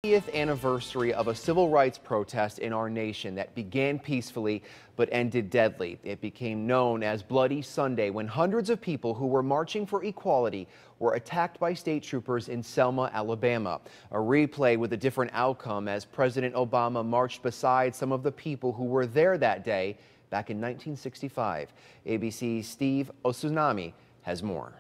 50th anniversary of a civil rights protest in our nation that began peacefully but ended deadly. It became known as Bloody Sunday when hundreds of people who were marching for equality were attacked by state troopers in Selma, Alabama. A replay with a different outcome as President Obama marched beside some of the people who were there that day back in 1965. ABC's Steve Osunami has more.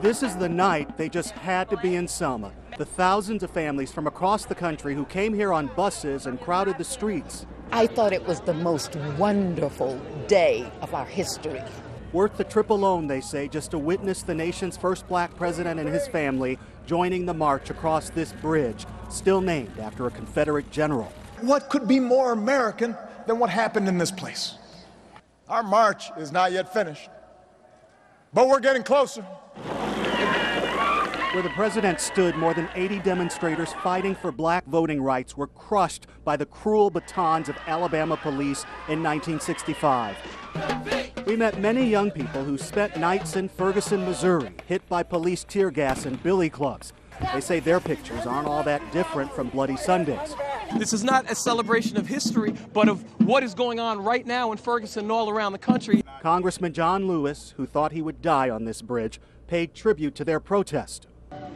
This is the night they just had to be in Selma. The thousands of families from across the country who came here on buses and crowded the streets. I thought it was the most wonderful day of our history. Worth the trip alone, they say, just to witness the nation's first black president and his family joining the march across this bridge, still named after a Confederate general. What could be more American than what happened in this place? Our march is not yet finished, but we're getting closer. Where the president stood, more than 80 demonstrators fighting for black voting rights were crushed by the cruel batons of Alabama police in 1965. We met many young people who spent nights in Ferguson, Missouri, hit by police tear gas and billy clubs. They say their pictures aren't all that different from Bloody Sundays. This is not a celebration of history, but of what is going on right now in Ferguson and all around the country. Congressman John Lewis, who thought he would die on this bridge, paid tribute to their protest.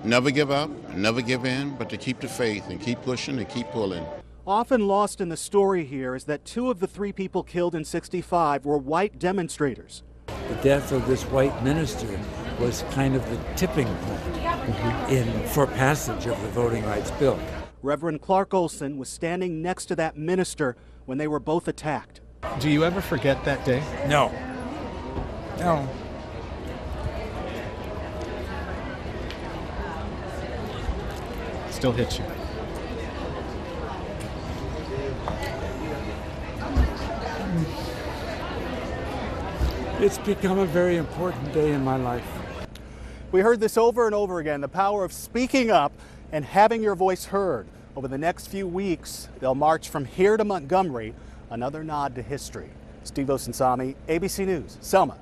Never give up, never give in, but to keep the faith and keep pushing and keep pulling. Often lost in the story here is that 2 of the 3 people killed in '65 were white demonstrators. The death of this white minister was kind of the tipping point for passage of the voting rights bill. Reverend Clark Olson was standing next to that minister when they were both attacked. Do you ever forget that day? No. No. Still hits you. It's become a very important day in my life. We heard this over and over again, the power of speaking up and having your voice heard. Over the next few weeks, they'll march from here to Montgomery, another nod to history. Steve Osunami, ABC News, Selma.